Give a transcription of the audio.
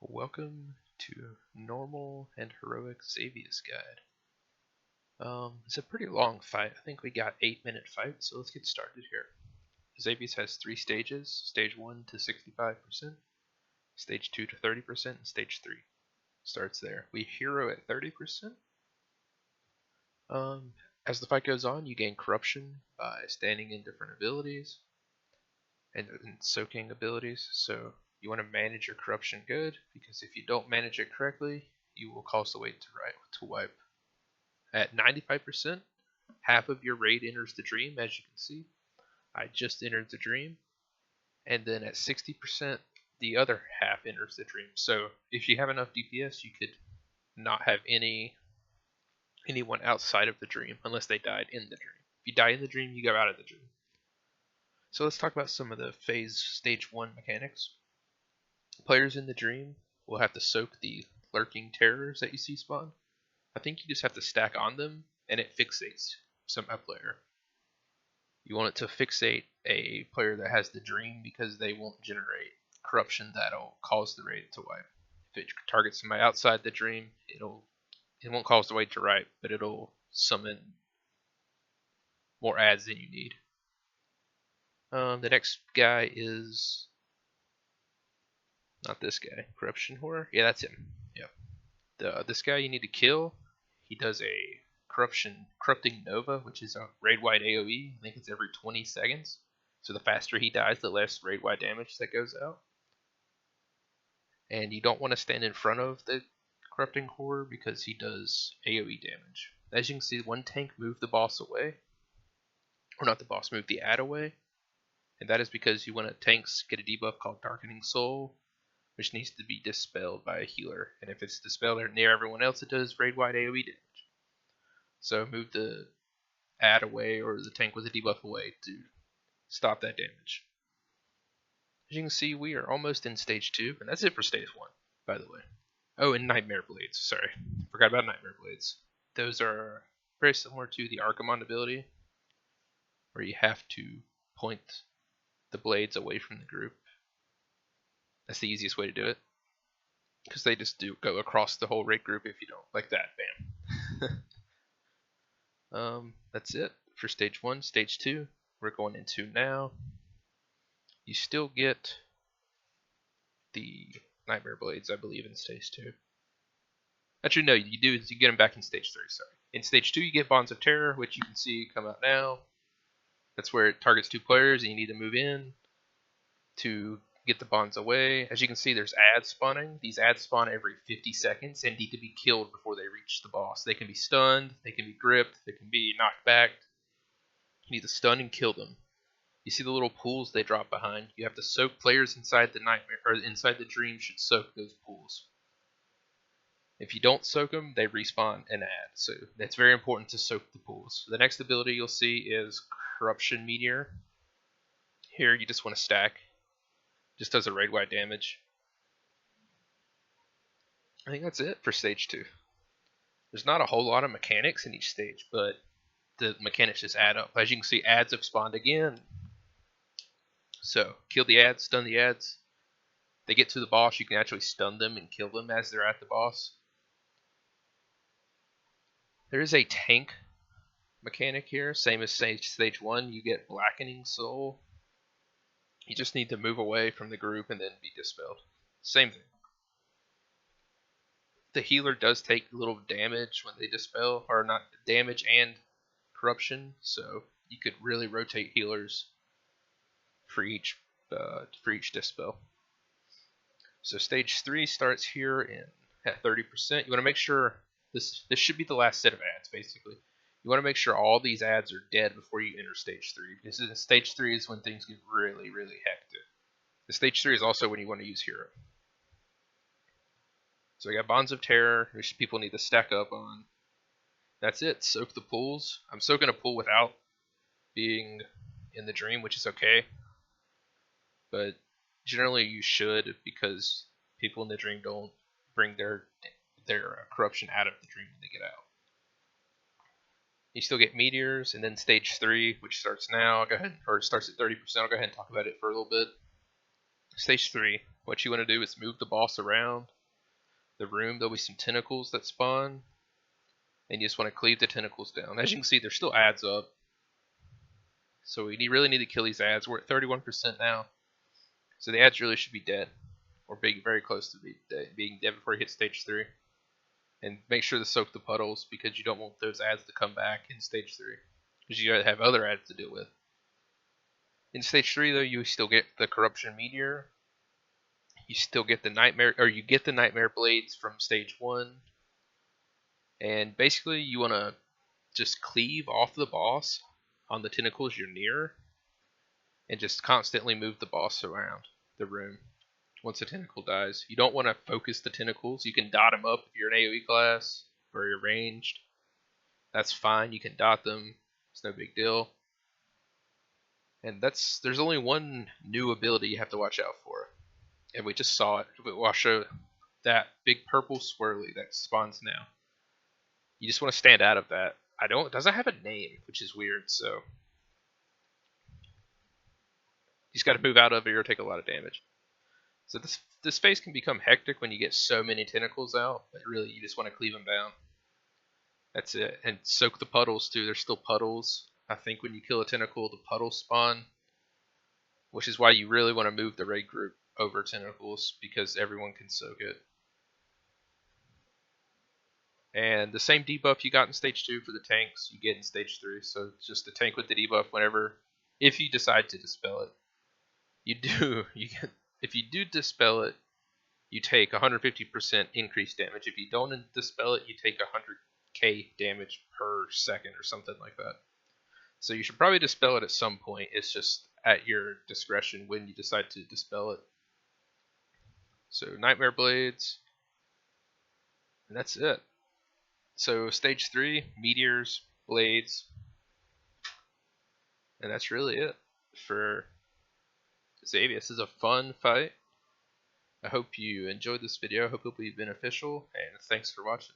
Welcome to Normal and Heroic Xavius Guide. It's a pretty long fight. I think we got 8-minute fight, so let's get started here. Xavius has 3 stages, stage 1 to 65%, stage 2 to 30%, and stage 3 starts there. We hero at 30%. As the fight goes on, you gain corruption by standing in different abilities and soaking abilities, so you want to manage your corruption good, because if you don't manage it correctly, you will cause the weight to wipe. At 95%, half of your raid enters the dream, as you can see. I just entered the dream. And then at 60%, the other half enters the dream. So if you have enough DPS, you could not have anyone outside of the dream unless they died in the dream. If you die in the dream, you go out of the dream. So let's talk about some of the phase stage 1 mechanics. Players in the dream will have to soak the lurking terrors that you see spawn. I think you just have to stack on them and it fixates a player. You want it to fixate a player that has the dream because they won't generate corruption that'll cause the raid to wipe. If it targets somebody outside the dream, it won't cause the raid to wipe, but it'll summon more ads than you need. The next guy is not this guy, Corruption Horror. Yeah, that's him. Yeah. This guy you need to kill. He does a corrupting Nova, which is a raid-wide AoE. I think it's every 20 seconds. So the faster he dies, the less raid-wide damage that goes out. And you don't want to stand in front of the corrupting horror because he does AoE damage. As you can see, one tank moved the boss away. Or not the boss, moved the ad away. And that is because you want to tanks get a debuff called Darkening Soul, which needs to be dispelled by a healer. And if it's dispelled near everyone else, it does raid-wide AoE damage. So move the ad away or the tank with a debuff away to stop that damage. As you can see, we are almost in stage 2, and that's it for stage 1, by the way. Oh, and Nightmare Blades, sorry. Forgot about Nightmare Blades. Those are very similar to the Archimon ability, where you have to point the blades away from the group. That's the easiest way to do it, because they just go across the whole raid group if you don't. Like that, bam. That's it for stage 1. Stage 2, we're going into now. You still get the Nightmare Blades, I believe, in stage 2. Actually, no, you do. You get them back in stage 3, sorry. In stage 2, you get Bonds of Terror, which you can see come out now. That's where it targets 2 players, and you need to move in to get the bonds away. As you can see, there's ads spawning. These ads spawn every 50 seconds and need to be killed before they reach the boss. They can be stunned, they can be gripped, they can be knocked back. You need to stun and kill them. You see the little pools they drop behind. You have to soak players inside the nightmare, or inside the dream should soak those pools. If you don't soak them, they respawn an ad. So that's very important to soak the pools. The next ability you'll see is Corruption Meteor. Here you just want to stack. Just does a raid-wide damage. I think that's it for stage 2. There's not a whole lot of mechanics in each stage, but the mechanics just add up. As you can see, ads have spawned again. So, kill the ads, stun the ads. They get to the boss, you can actually stun them and kill them as they're at the boss. There is a tank mechanic here, same as stage 1. You get Blackening Soul. You just need to move away from the group and then be dispelled. Same thing. The healer does take a little damage when they dispel, or not damage and corruption, so you could really rotate healers for each dispel. So stage 3 starts here at 30%. You want to make sure this should be the last set of ads, basically. You want to make sure all these ads are dead before you enter stage 3, because stage 3 is when things get really, really hectic. The stage 3 is also when you want to use hero. So we got Bonds of Terror, which people need to stack up on. That's it. Soak the pools. I'm soaking a pool without being in the dream, which is okay. But generally you should, because people in the dream don't bring their corruption out of the dream when they get out. You still get meteors, and then stage 3, which starts now. I'll go ahead, or starts at 30%. I'll go ahead and talk about it for a little bit. Stage 3, what you want to do is move the boss around the room. There'll be some tentacles that spawn, and you just want to cleave the tentacles down. As you can see, there's still ads up, so we really need to kill these ads. We're at 31% now, so the ads really should be dead, or being very close to being dead before you hit stage 3. And make sure to soak the puddles, because you don't want those ads to come back in stage 3, because you gotta have other ads to deal with. In stage 3 though, you still get the corruption meteor, you still get the nightmare, or you get the nightmare blades from stage 1, and basically you want to just cleave off the boss on the tentacles you're near, and just constantly move the boss around the room. Once a tentacle dies, you don't want to focus the tentacles. You can dot them up if you're an AoE class or you're ranged. That's fine. You can dot them. It's no big deal. And there's only one new ability you have to watch out for, and we just saw it. I'll show that big purple swirly that spawns now. You just want to stand out of that. It doesn't have a name, which is weird. So you just got to move out of it or take a lot of damage. So this phase can become hectic when you get so many tentacles out, but really you just want to cleave them down. That's it. And soak the puddles too. There's still puddles. I think when you kill a tentacle, the puddles spawn, which is why you really want to move the raid group over tentacles, because everyone can soak it. And the same debuff you got in stage 2 for the tanks, you get in stage 3. So it's just a tank with the debuff if you decide to dispel it. If you do dispel it, you take 150% increased damage. If you don't dispel it, you take 100k damage per second or something like that. So you should probably dispel it at some point. It's just at your discretion when you decide to dispel it. So Nightmare Blades, and that's it. So stage 3, meteors, blades, and that's really it for Xavius. This is a fun fight. I hope you enjoyed this video. I hope it'll be beneficial, and thanks for watching.